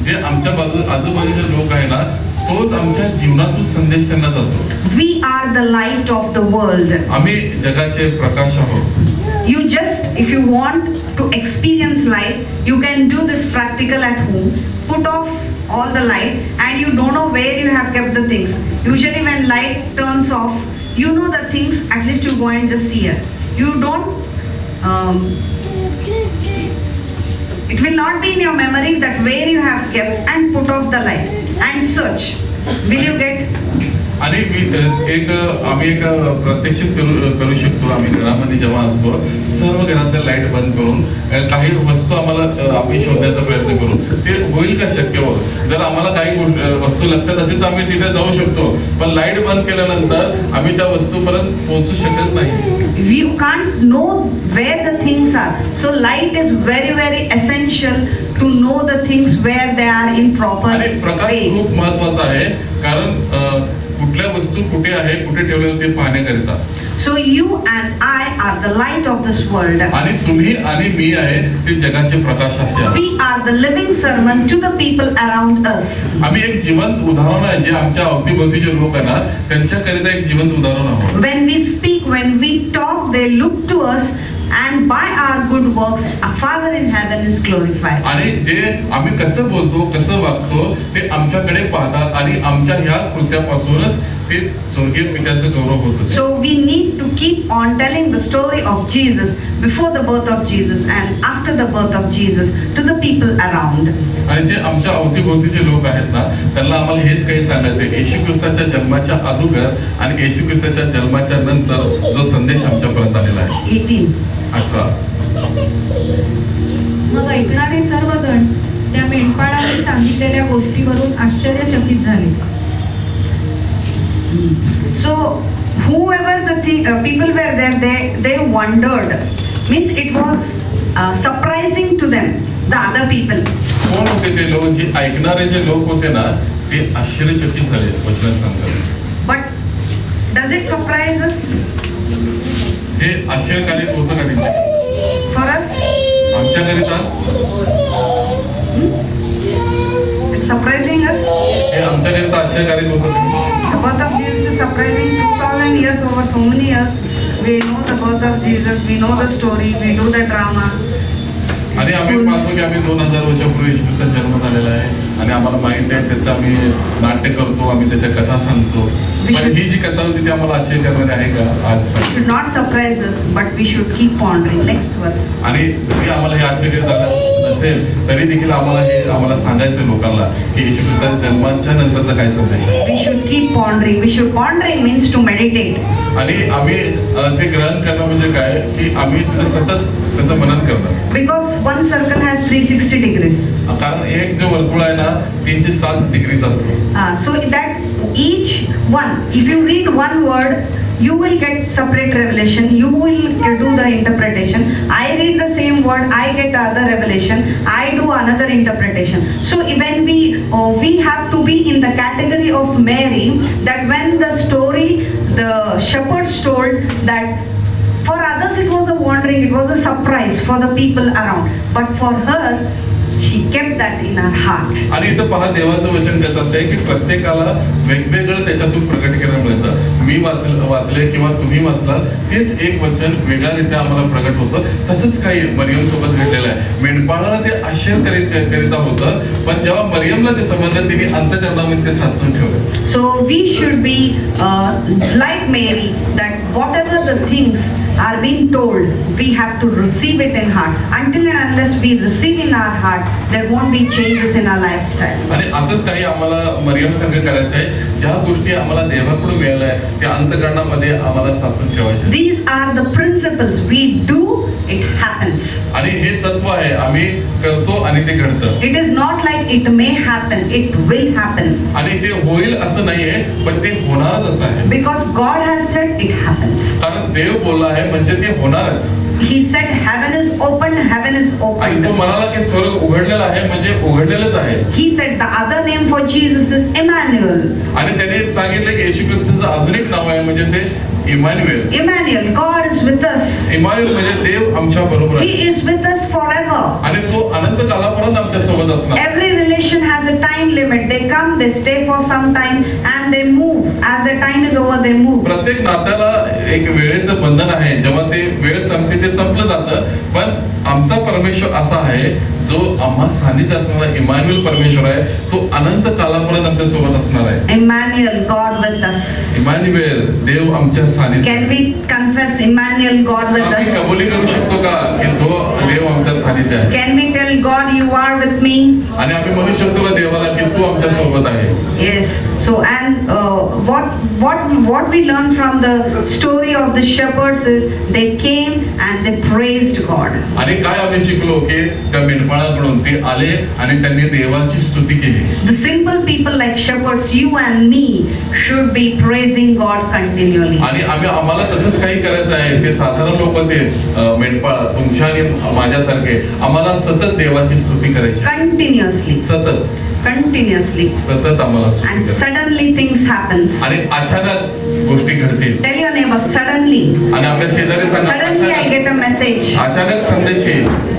B: जे आमच्या आजूबाजूचे लोक आहे ना, तोच आमच्या जीवनातून संदेश त्यांना जातो.
A: We are the light of the world.
B: आम्ही जगाचे प्रकाश आहोत.
A: You just, if you want to experience light, you can do this practical at home. Put off all the light and you don't know where you have kept the things. Usually when light turns off, you know the things, at least you go and just see it. You don't, it will not be in your memory that where you have kept, and put off the light and search. Will you get?
B: आणि आम्ही एक प्रत्यक्षित करू शकतो. आम्ही घरामध्ये जेव्हा असतो, सर्व घराचं लाईट बंद करून काही वस्तू आम्हाला आम्ही शोधण्याचा प्रयत्न करू. ते होईल का शक्य हो? जर आम्हाला काही वस्तू लक्षात असेल तर आम्ही तिथे जाऊ शकतो, पण लाईट बंद केल्यानंतर आम्ही त्या वस्तूपर्यंत पोहोचू शकत नाही.
A: You can't know where the things are. So light is very, very essential to know the things where they are in proper
B: आणि प्रकाश
A: way.
B: खूप महत्वाचा आहे, कारण कुठल्या वस्तू कुठे आहे, कुठे ठेवलेलं ते पाहण्याकरिता.
A: So you and I are the light of this world.
B: आणि तुम्ही आणि मी आहे ते जगाचे प्रकाश असे आहे.
A: We are the living sermon to the people around us.
B: आम्ही एक जिवंत उदाहरण आहे, जे आमच्या अवतीभोवतीचे लोक आहे ना, त्यांच्याकरिता एक जिवंत उदाहरण आहोत.
A: When we speak, when we talk, they look to us, and by our good works, our Father in heaven is glorified.
B: आणि जे आम्ही कसं बोलतो, कसं वागतो, ते आमच्याकडे पाहतात आणि आमच्या ह्या कृत्यापासूनच ते स्वर्गीय पित्याचं गौरव होत.
A: So we need to keep on telling the story of Jesus before the birth of Jesus and after the birth of Jesus to the people around.
B: आणि जे आमच्या अवतीभोवतीचे लोक आहेत ना, त्यांना आम्हाला हेच काही सांगायचं, येशू ख्रिस्ताच्या जन्माच्या अगोदर आणि येशू ख्रिस्ताच्या जन्माच्या नंतर जो संदेश आमच्यापर्यंत आलेला आहे.
A: 18.
C: मग ऐकणारे सर्वजण त्या मेंढपाळाने सांगितलेल्या गोष्टीवरून आश्चर्यचकित झाले.
A: So whoever people were there, they wondered. Means it was surprising to them, the other people.
B: कोण होते ते लोक? जे ऐकणारे जे लोक होते ना, ते आश्चर्यचकित झाले वचन सांगतात.
A: But does it surprise us?
B: हे आश्चर्यकारक होतं का नाही
A: For us?
B: आमच्याकरिता?
A: It's surprising us.
B: हे आमच्याकरिता आश्चर्यकारक होतं का?
A: The birth of Jesus is surprising. 2000 years, over so many years, we know the birth of Jesus, we know the story, we do the drama.
B: आणि आम्ही पाहतो की आम्ही 2000 वर्षापूर्वी येशूचा जन्म झालेला आहे आणि आम्हाला माहिती आहे, त्याचं आम्ही नाट्य करतो, आम्ही त्याच्या कथा सांगतो. पण ही जी कथा होती ती आम्हाला आश्चर्य करणारी आहे का आज?
A: It should not surprise us, but we should keep pondering. Next verse.
B: आणि जरी आम्हाला हे आश्चर्य झालं नसेल तरी देखील आम्हाला सांगायचं लोकांना की येशू ख्रिस्ताच्या जन्माच्या नंतरचा काय संदेश आहे.
A: We should keep pondering. We should pondering means to meditate.
B: आणि आम्ही ते ग्रहण करणं म्हणजे काय की आम्ही सतत त्याचं मनन करणं.
A: Because one circle has 360 degrees.
B: कारण एक जो वर्तुळ आहे ना 360 डिग्रीचा असतो.
A: So that each one, if you read one word, you will get separate revelation. You will do the interpretation. I read the same word, I get other revelation. I do another interpretation. So when we have to be in the category of Mary, that when the story, the shepherds told that. For others it was a wondering, it was a surprise for the people around. But for her, she kept that in her heart.
B: आणि इथं पहा देवाचं वचन कसं असतं की प्रत्येकाला वेगवेगळं त्याच्यातून प्रकटीकरण मिळतं. मी वाचले किंवा तुम्ही वाचला तेच एक वचन वेगळ्यारित्या आम्हाला प्रकट होतं. तसंच काही मरियम सोबत घडलेलं आहे. मेंढपाळाला ते आश्चर्य करीता होतं, पण जेव्हा मरियमला ते समजलं तिने अंतःकरणामध्ये ते साचून ठेवलं.
A: So we should be like Mary, that whatever the things are being told, we have to receive it in heart. Until and unless we receive in our heart, there won't be changes in our lifestyle.
B: आणि असंच काही आम्हाला मरियम संघ करायचं आहे. ज्या गोष्टी आम्हाला देवाकडून मिळाल्या आहेत त्या अंतःकरणामध्ये आम्हाला साचून ठेवायच्या.
A: These are the principles. We do, it happens.
B: आणि हे तत्व आहे, आम्ही करतो आणि ते घडतं.
A: It is not like it may happen, it will happen.
B: आणि ते होईल असं नाहीये, पण ते होणारच असं आहे.
A: Because God has said it happens.
B: कारण देव बोलला आहे म्हणजे ते होणारच.
A: He said heaven is open, heaven is
B: आणि
A: open.
B: तो म्हणाला की स्वर्ग उघडलेला आहे म्हणजे उघडलेलंच आहे.
A: He said the other name for Jesus is Emmanuel.
B: आणि त्याने सांगितलं की येशू ख्रिस्ताचं अजून एक नाव आहे म्हणजे ते Emmanuel.
A: Emmanuel, God is with us.
B: Emmanuel म्हणजे देव आमच्या बरोबर
A: He
B: आहे
A: is with us forever.
B: आणि तो अनंत कालापर्यंत आमच्या सोबत असणार.
A: Every relation has a time limit. They come, they stay for some time, and they move. As the time is over, they move.
B: प्रत्येक नात्याला एक वेळेचं बंधन आहे. जेव्हा ते वेळ संपते ते संपलं जातं. पण आमचा परमेश्वर असा आहे जो आम्हा सानिध्यात असणारा इमॅन्युएल परमेश्वर आहे. तो अनंत कालापर्यंत आमच्या सोबत असणार आहे.
A: Emmanuel, God with us.
B: Emmanuel देव आमच्या सानिध्यात.
A: Can we confess Emmanuel, God with
B: आम्ही
A: us?
B: कबुली करू शकतो का की तो देव आमच्या सानिध्यात आहे.
A: Can we tell God, you are with me?
B: आणि आम्ही म्हणू शकतो का देवाला की तू आमच्या सोबत आहे.
A: Yes. So, and what we learn from the story of the shepherds is they came and they praised God.
B: आणि काय आम्ही शिकलो की त्या मेंढपाळाकडून ते आले आणि त्यांनी देवाची स्तुती केली.
A: The simple people like shepherds, you and me, should be praising God continually.
B: आणि आम्हाला तसंच काही करायचं आहे. ते साधारण लोक ते मेंढपाळ तुमच्या आणि माझ्यासारखे आम्हाला सतत देवाची स्तुती करायची.
A: Continuously.
B: सतत आम्हाला स्तुती
A: And
B: करायची.
A: suddenly things happens.
B: आणि अचानक गोष्टी घडतील.
A: Tell your neighbor, suddenly.
B: आणि आपल्या शेजारी सांगा
A: Suddenly I get a message.
B: अचानक संदेश येईल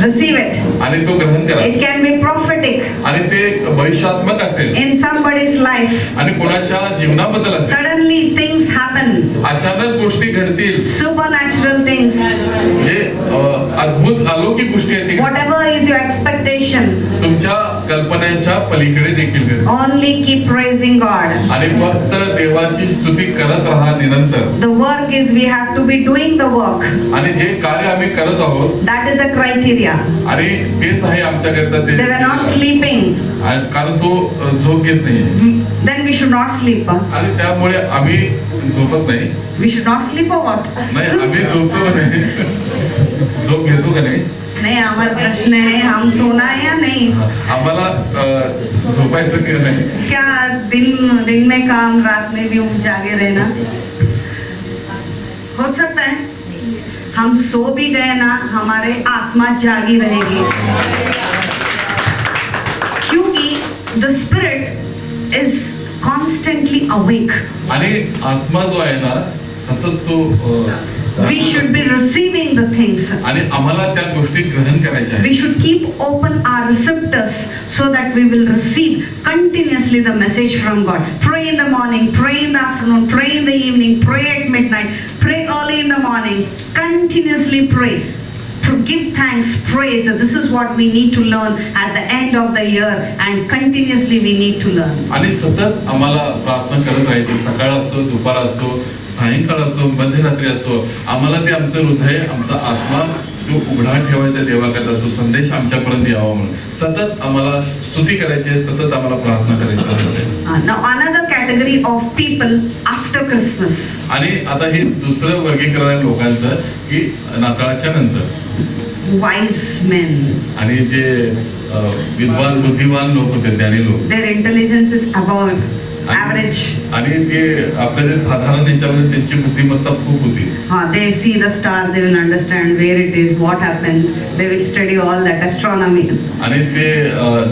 A: Receive it.
B: आणि तो ग्रहण करा.
A: It can be prophetic
B: आणि ते भविष्यात्मक असेल
A: in somebody's life.
B: आणि कोणाच्या जीवनाबद्दल असेल.
A: Suddenly things happen.
B: अचानक गोष्टी घडतील.
A: Supernatural things.
B: जे अद्भुत अलौकिक गोष्टी आहेत.
A: Whatever is your expectation,
B: तुमच्या कल्पनांच्या पलीकडे देखील घडतील.
A: only keep praising God.
B: आणि फक्त देवाची स्तुती करत राहा निरंतर.
A: The work is we have to be doing the work.
B: आणि जे कार्य आम्ही करत आहोत
A: That is a criteria.
B: आणि तेच आहे आमच्याकरता
A: They were not
B: ते
A: sleeping.
B: कारण तो झोप घेत नाही
A: Then we should not sleep.
B: आणि त्यामुळे आम्ही झोपत नाही.
A: We should not sleep or what?
B: नाही आम्ही झोपतो का नाही. झोप घेतो का नाही.
A: नहीं, हमारा प्रश्न है हम सोना है या नहीं?
B: आम्हाला झोपायचं की नाही.
A: क्या दिन में काम, रात में भी जागे रहना हो सकता है? हम सो भी गए ना, हमारे आत्मा जागी रहेगी, क्योंकि the spirit is constantly awake.
B: आणि आत्मा जो आहे ना सतत तो
A: We should be receiving the things.
B: आणि आम्हाला त्या गोष्टी ग्रहण करायच्या आहेत.
A: We should keep open our receptors so that we will receive continuously the message from God. Pray in the morning, pray in the afternoon, pray in the evening, pray at midnight, pray early in the morning. Continuously pray. To give thanks, praise. This is what we need to learn at the end of the year, and continuously we need to learn.
B: आणि सतत आम्हाला प्रार्थना करत राहायची. सकाळ असो, दुपार असो, सायंकाळ असो, मध्यरात्री असो, आम्हाला ते आमचं हृदय, आमचा आत्मा तो उघडा ठेवायचा देवाकरता. तो संदेश आमच्यापर्यंत यावा म्हणून सतत आम्हाला स्तुती करायची आहे. सतत आम्हाला प्रार्थना करायची आहे.
A: Now another category of people after Christmas.
B: आणि आता हे दुसरं वर्गीकरण आहे लोकांचं की नाताळाच्या नंतर
A: Wise men.
B: आणि जे विद्वान बुद्धिवान लोक होते, ज्ञानी लोक,
A: Their intelligence is above average.
B: आणि ते आपल्या जे साधारण याच्यामध्ये त्यांची बुद्धिमत्ता खूप होती.
A: They see the star, they will understand where it is, what happens. They will study all that astronomy.
B: आणि ते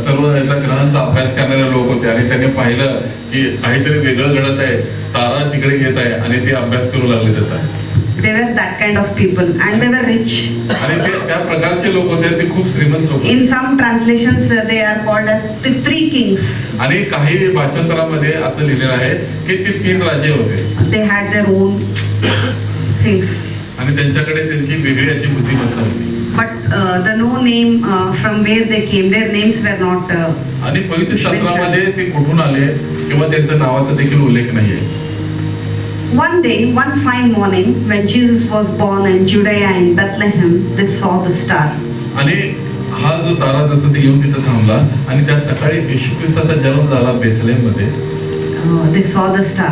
B: सर्व याचा ग्रहांचा अभ्यास करणारे लोक होते आणि त्यांनी पाहिलं की काहीतरी वेगळं घडत आहे, तारा तिकडे येत आहे आणि ते अभ्यास करू लागले त्याचा.
A: They were that kind of people, and they were rich.
B: आणि ते त्या प्रकारचे लोक होते, ते खूप श्रीमंत लोक.
A: In some translations, they are called as the three kings.
B: आणि काही भाषांतरामध्ये असं लिहिलेलं आहे की ते 3 राजे होते.
A: They had their own things.
B: आणि त्यांच्याकडे त्यांची वेगळी अशी बुद्धिमत्ता होती.
A: But the no name from where they came, their names were not.
B: आणि पवित्र शास्त्रामध्ये ते कुठून आले किंवा त्यांच्या नावाचा देखील उल्लेख नाहीये.
A: One day, one fine morning, when Jesus was born in Judea in Bethlehem, they saw the star.
B: आणि हा जो तारा जसं ते येऊन तिथं थांबला आणि त्या सकाळी येशू ख्रिस्ताचा जन्म झाला बेथलेहम मध्ये.
A: They saw the star.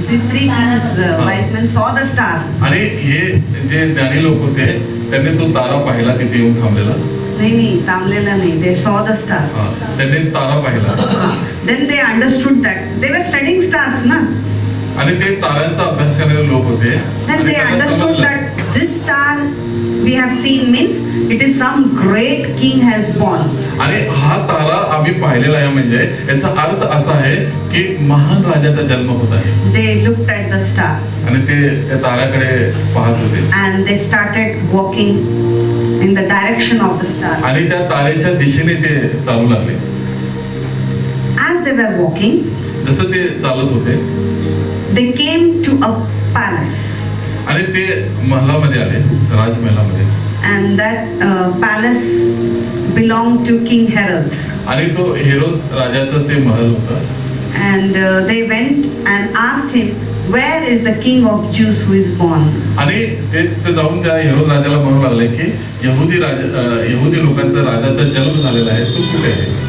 A: The three kings, the wise men saw the star.
B: आणि हे जे ज्ञानी लोक होते त्यांनी तो तारा पाहिला तिथे येऊन थांबलेला.
A: नहीं, थांबलेला नहीं. They saw the star.
B: त्यांनी तारा पाहिला.
A: Then they understood that they were studying stars, na?
B: आणि ते ताऱ्यांचा अभ्यास करणारे लोक होते.
A: Then they understood that this star we have seen means it is some great king has born.
B: आणि हा तारा आम्ही पाहिलेला आहे म्हणजे याचा अर्थ असा आहे की महान राजाचा जन्म होत आहे.
A: They looked at the star
B: आणि ते त्या ताऱ्याकडे पाहत होते
A: and they started walking in the direction of the star.
B: आणि त्या तारेच्या दिशेने ते चालू लागले.
A: As they were walking,
B: जसं ते चालत होते
A: they came to a palace,
B: आणि ते महलामध्ये आले, राजमहालामध्ये.
A: and that palace belonged to King Herod.
B: आणि तो हेरोद राजाचं ते महल होतं.
A: And they went and asked him, where is the king of Jews who is born?
B: आणि ते तिथे जाऊन त्या हेरोद राजाला म्हणू लागले की यहुदी लोकांचा राजाचा जन्म झालेला आहे, तो कुठे आहे?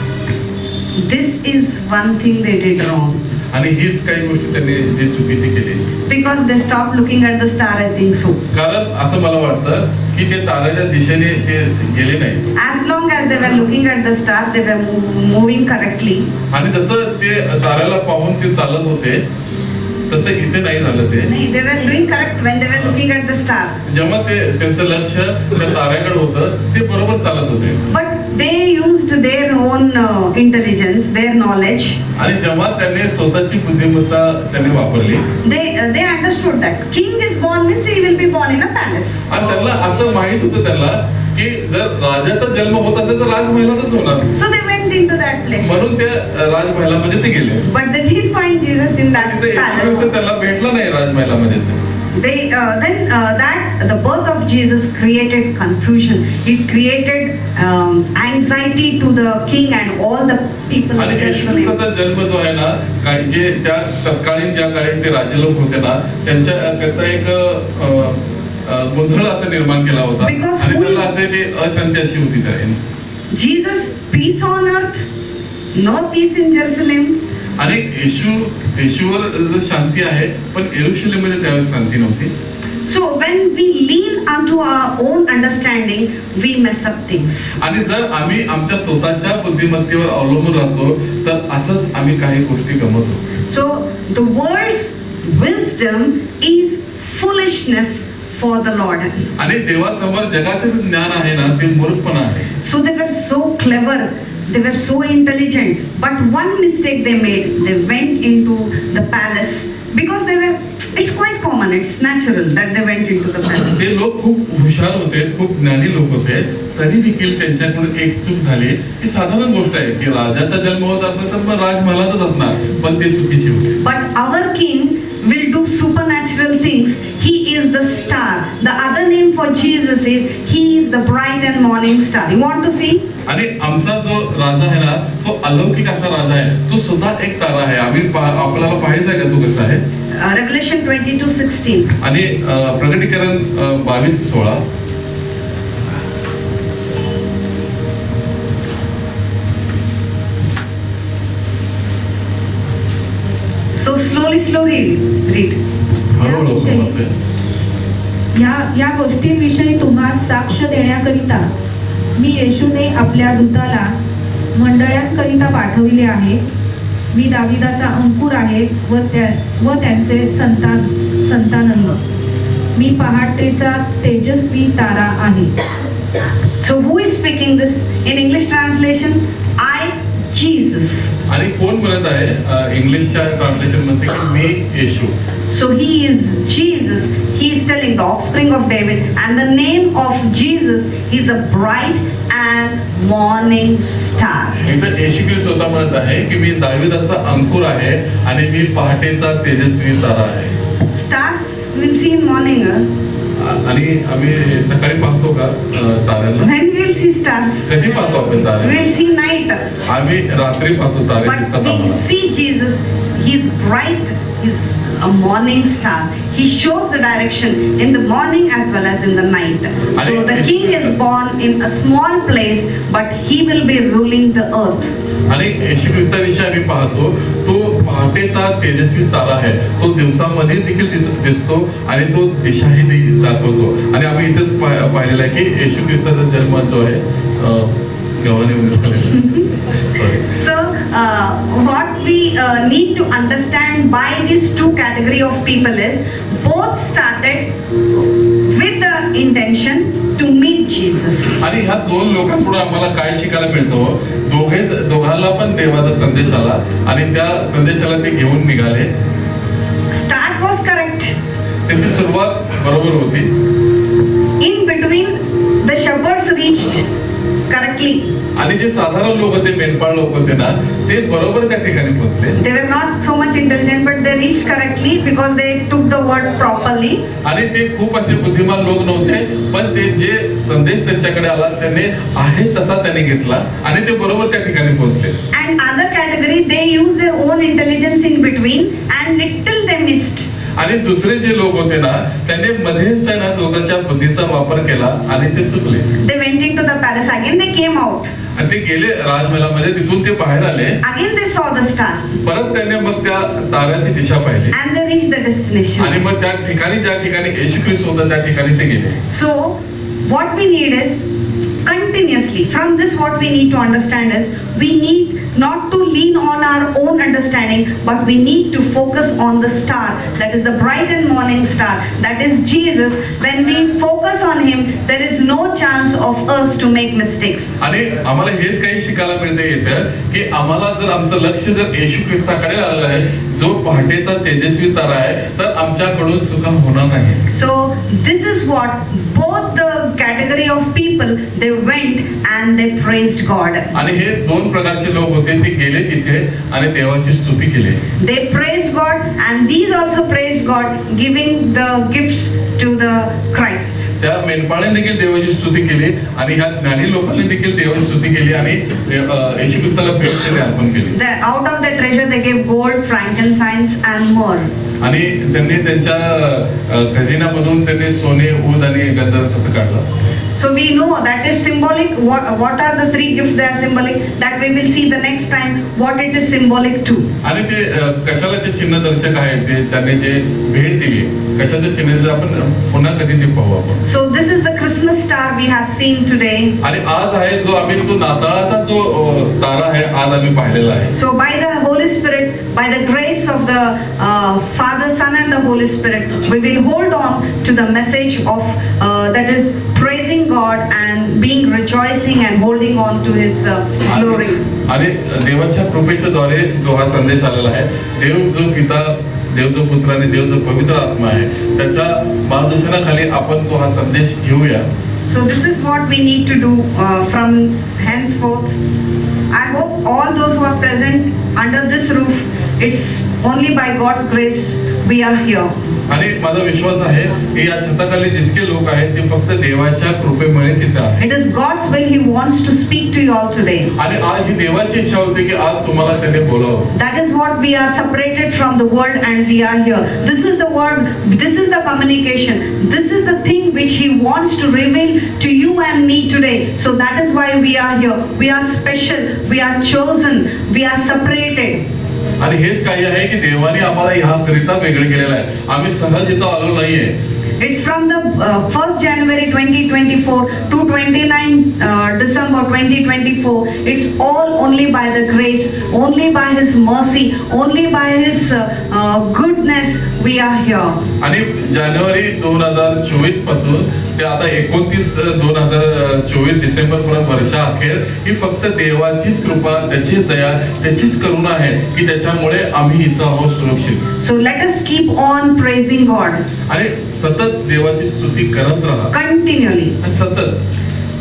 A: This is one thing they did wrong,
B: आणि हीच काही गोष्ट त्यांनी जी चुकीची केली,
A: because they stopped looking at the star, I think so.
B: कारण असं मला वाटतं की ते ताऱ्याच्या दिशेने ते गेले नाही.
A: As long as they were looking at the star, they were moving correctly.
B: आणि जसं ते ताऱ्याला पाहून ते चालत होते तसं इथे नाही झालं ते.
A: They were doing correct when they were looking at the star.
B: जेव्हा ते त्यांचं लक्ष त्या ताऱ्याकडे होतं ते बरोबर चालत होते.
A: But they used their own intelligence, their knowledge.
B: आणि जेव्हा त्यांनी स्वतःची बुद्धिमत्ता त्यांनी वापरली,
A: They understood that king is born means he will be born in a palace.
B: आणि त्यांना असं माहित होतं त्यांना की जर राजाचा जन्म होत असेल तर राजमहालातच होणार.
A: So they went into that place.
B: म्हणून त्या राजमहालामध्ये ते गेले.
A: But they didn't find Jesus in that
B: तिथे
A: palace.
B: येशू त्याला भेटला नाही राजमहालामध्ये.
A: That the birth of Jesus created confusion. It created anxiety to the king and all the people
B: आणि
A: of
B: Yeshu
A: Jerusalem.
B: ख्रिस्ताचा जन्म जो आहे ना, काही जे त्या तत्कालीन ज्या काळी ते राजे लोक होते ना, त्यांच्या करता एक गोंधळ असा निर्माण केला होता.
A: Because
B: आणि
A: who-
B: त्याला असे ते अशांती अशी होती त्याने.
A: Jesus, peace on earth, no peace in Jerusalem.
B: आणि येशूवर जर शांती आहे पण यरूशलेममध्ये त्यावेळेस शांती नव्हती.
A: So when we lean unto our own understanding, we mess up things.
B: आणि जर आम्ही आमच्या स्वतःच्या बुद्धिमत्तेवर अवलंबून राहतो तर असंच आम्ही काही गोष्टी गमवतो.
A: So the world's wisdom is foolishness for the Lord.
B: आणि देवासमोर जगाचे जे ज्ञान आहे ना ते मूर्खपणा आहे.
A: So they were so clever, they were so intelligent, but one mistake they made, they went into the palace because it's quite common, it's natural that they went into the palace.
B: ते लोक खूप हुशार होते, खूप ज्ञानी लोक होते, तरी देखील त्यांच्याकडून एक चूक झाली. ही साधारण गोष्ट आहे की राजाचा जन्म होत असला तर मग राजमहालातच असणार, पण ते चुकीची होती.
A: But our king will do supernatural things. He is the star. The other name for Jesus is he is the bright and morning star. You want to see?
B: आणि आमचा जो राजा आहे ना तो अलौकिक असा राजा आहे, तो सुद्धा एक तारा आहे. आपल्याला पाहायचं आहे का तो कसा आहे?
A: Revelation 22:16.
B: आणि प्रकटीकरण 22:16.
A: So slowly read.
B: हळूहळू समजते.
C: या गोष्टींविषयी तुम्हा साक्ष देण्याकरिता मी येशूने आपल्या दूताला मंडळांकरिता पाठविले आहे. मी दाविदाचा अंकुर आहे व त्यांचे संतानंद. मी पहाटेचा तेजस्वी तारा आहे.
A: So who is speaking this? In English translation, I, Jesus.
B: आणि कोण म्हणत आहे इंग्लिशच्या ट्रान्सलेशन मध्ये की मी येशू.
A: So he is Jesus. He is telling the offspring of David, and the name of Jesus is a bright and morning star.
B: इथं येशू ख्रिस्त स्वतः म्हणत आहे की मी दाविदाचा अंकुर आहे आणि मी पहाटेचा तेजस्वी तारा आहे.
A: Stars we'll see in morning.
B: आणि आम्ही सकाळी पाहतो का ताऱ्यांना?
A: When we'll see stars?
B: कधी पाहतो आपण तारे?
A: We'll see night.
B: आम्ही रात्री पाहतो तारे
A: But
B: दिसतात
A: we
B: आम्हाला.
A: see Jesus. He's bright. He's a morning star. He shows the direction in the morning as well as in the night. So the king is born in a small place, but he will be ruling the earth.
B: आणि येशू ख्रिस्ताविषयी आम्ही पाहतो तो पहाटेचा तेजस्वी तारा आहे. तो दिवसामध्ये देखील दिसतो आणि तो दिशाही दाखवतो. आणि आम्ही इथेच पाहिलेलं आहे की येशू ख्रिस्ताचा जन्म जो आहे
A: So what we need to understand by these two category of people is both started with the intention to Jesus.
B: आणि ह्या दोन लोकांकडून आम्हाला काय शिकायला मिळतं? दोघांना पण देवाचा संदेश आला आणि त्या संदेशाला ते घेऊन निघाले.
A: Start was correct.
B: त्यांची सुरुवात बरोबर होती.
A: In between, the shepherds reached correctly.
B: आणि जे साधारण लोक होते, मेंढपाळ लोक होते ना, ते बरोबर त्या ठिकाणी पोहोचले.
A: They were not so much intelligent, but they reached correctly because they took the word properly.
B: आणि ते खूप असे बुद्धिमान लोक नव्हते, पण ते जे संदेश त्यांच्याकडे आला त्याने आहे तसा त्याने घेतला आणि ते बरोबर त्या ठिकाणी पोहोचले.
A: And other category, they used their own intelligence in between and little they missed.
B: आणि दुसरे जे लोक होते ना, त्यांनी मध्येच ना स्वतःच्या बुद्धीचा वापर केला आणि ते चुकले.
A: They went into the palace. Again they came out.
B: आणि ते गेले राजमहालामध्ये, तिथून ते बाहेर आले.
A: Again they saw the star.
B: परत त्याने मग त्या ताऱ्याची दिशा पाहिली
A: And they reached the destination.
B: आणि मग त्या ठिकाणी ज्या ठिकाणी येशू ख्रिस्त होता त्या ठिकाणी ते गेले.
A: So, what we need is continuously, from this what we need to understand is, we need not to lean on our own understanding, but we need to focus on the star, that is the bright and morning star, that is Jesus. When we focus on him, there is no chance of us to make mistakes.
B: आणि आम्हाला हेच काही शिकायला मिळते येतं की आम्हाला जर आमचं लक्ष जर येशू ख्रिस्ताकडे आलेलं आहे, जो पहाटेचा तेजस्वी तारा आहे, तर आमच्याकडून चुका होणार नाही.
A: So this is what both the category of people, they went and they praised God.
B: आणि हे दोन प्रकारचे लोक होते, ते गेले तिथे आणि देवाची स्तुती केली.
A: They praised God and these also praised God, giving the gifts to the Christ.
B: त्या मेंढपाळाने देखील देवाची स्तुती केली आणि ह्या ज्ञानी लोकांनी देखील देवाची स्तुती केली आणि येशू ख्रिस्ताला भेट त्यांनी अर्पण केली.
A: Out of the treasure they gave gold, frankincense and myrrh.
B: आणि त्यांनी त्यांच्या खजिन्यामधून त्यांनी सोने, ऊद आणि गंधरस असं काढलं.
A: So we know that is symbolic. What are the three gifts they are symbolic? That we will see the next time what it is symbolic to.
B: आणि ते कशाला ते चिन्ह दर्शक आहे, ते त्यांनी जे भेट दिली कशाचं चिन्ह दिलं आपण पुन्हा कधी ते पाहू आपण.
A: So this is the Christmas star we have seen today.
B: आणि आज आहे जो आम्ही तो नाताळाचा जो तारा आहे आज आम्ही पाहिलेला आहे.
A: So by the Holy Spirit, by the grace of the Father, Son and the Holy Spirit, we will hold on to the message of that is praising God and being rejoicing and holding on to his glory.
B: आणि देवाच्या कृपेच्या द्वारे जो हा संदेश आलेला आहे, देव जो पिता, देव जो पुत्र आणि देव जो पवित्र आत्मा आहे, त्याच्या मार्गदर्शनाखाली आपण तो हा संदेश घेऊया.
A: So this is what we need to do from henceforth. I hope all those who are present under this roof, it's only by God's grace we are here.
B: आणि माझा विश्वास आहे की या छताखाली जितके लोक आहेत ते फक्त देवाच्या कृपेमुळेच इथे आहेत.
A: It is God's will. He wants to speak to you all today.
B: आणि आज ही देवाची इच्छा होती की आज तुम्हाला त्याने बोलावं.
A: That is what we are separated from the world and we are here. This is the word, this is the communication, this is the thing which he wants to reveal to you and me today. So that is why we are here. We are special, we are chosen, we are separated.
B: आणि हेच काही आहे की देवाने आम्हाला ह्याकरिता वेगळे केलेलं आहे. आम्ही सहज इथं आलो नाहीये.
A: It's from the 1st January 2024 to 29 December 2024. It's all only by the grace, only by his mercy, only by his goodness we are here.
B: आणि जानेवारी 2024 पासून ते आता 29/2024 डिसेंबर पर्यंत वर्षाअखेर ही फक्त देवाचीच कृपा, त्याची दया, त्याचीच करुणा आहे की त्याच्यामुळे आम्ही इथं आहोत सुरक्षित.
A: So let us keep on praising God.
B: आणि सतत देवाची स्तुती करत राहा.
A: Continually.
B: आणि सतत.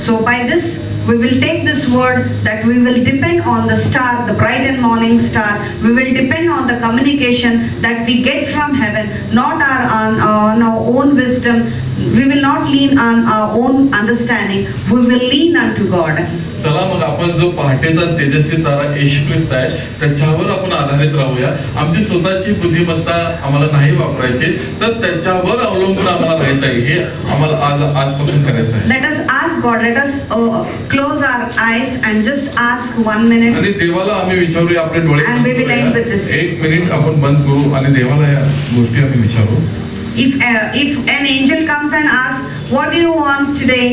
A: So by this we will take this word that we will depend on the star, the bright and morning star. We will depend on the communication that we get from heaven, not on our own wisdom. We will not lean on our own understanding. We will lean unto God.
B: चला मग आपण जो पहाटेचा तेजस्वी तारा येशू ख्रिस्त आहे त्याच्यावर आपण आधारित राहूया. आमची स्वतःची बुद्धिमत्ता आम्हाला नाही वापरायची, तर त्याच्यावर अवलंबून आम्हाला राहायचं आहे. हे आम्हाला आजपासून करायचं आहे.
A: Let us ask God. Let us close our eyes and just ask 1 minute.
B: आणि देवाला आम्ही विचारूया, आपले डोळे
A: And we will end with this.
B: 1 minute आपण बंद करू आणि देवाला या गोष्टी आम्ही विचारू.
A: If an angel comes and asks, what do you want today?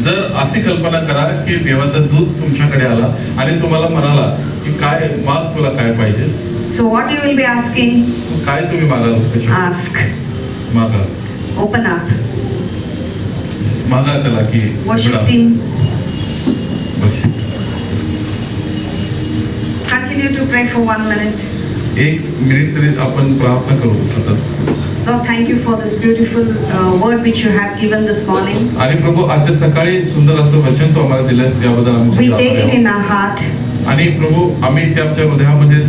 B: जर अशी कल्पना करा की देवाचा दूत तुमच्याकडे आला आणि तुम्हाला म्हणाला की काय माग, तुला काय पाहिजे,
A: So what you will be asking?
B: काय तुम्ही मागाल?
A: Ask.
B: मागा.
A: Open up.
B: मागा त्याला की
A: Worship
B: उघडा.
A: team,
B: Worship.
A: continue to pray for 1 minute.
B: 1 minute तरी आपण प्रार्थना करू सतत.
A: Lord, thank you for this beautiful word which you have given this morning.
B: आणि प्रभू आजच्या सकाळी सुंदर असं वचन तो आम्हाला दिलंस याबद्दल आम्ही
A: We
B: तुझे
A: take
B: आभारी
A: it
B: आहोत.
A: in our heart
B: आणि प्रभू आम्ही ते आमच्या हृदयामध्ये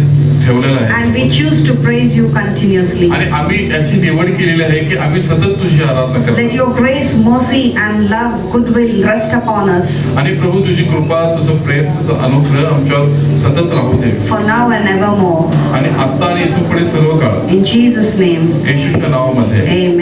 B: ठेवलेलं
A: and
B: आहे
A: we choose to praise you continuously.
B: आणि आम्ही याची निवड केलेली आहे की आम्ही सतत तुझी आराधना
A: Let
B: करतो.
A: your grace, mercy and love, goodwill rest upon us
B: आणि प्रभू तुझी कृपा तुझं प्रेम तुझं अनुग्रह आमच्यावर सतत राहू दे.
A: for now and evermore.
B: आणि आता आणि इथून पुढे सर्व काळ
A: In Jesus' name,
B: येशूच्या नावामध्ये
A: amen.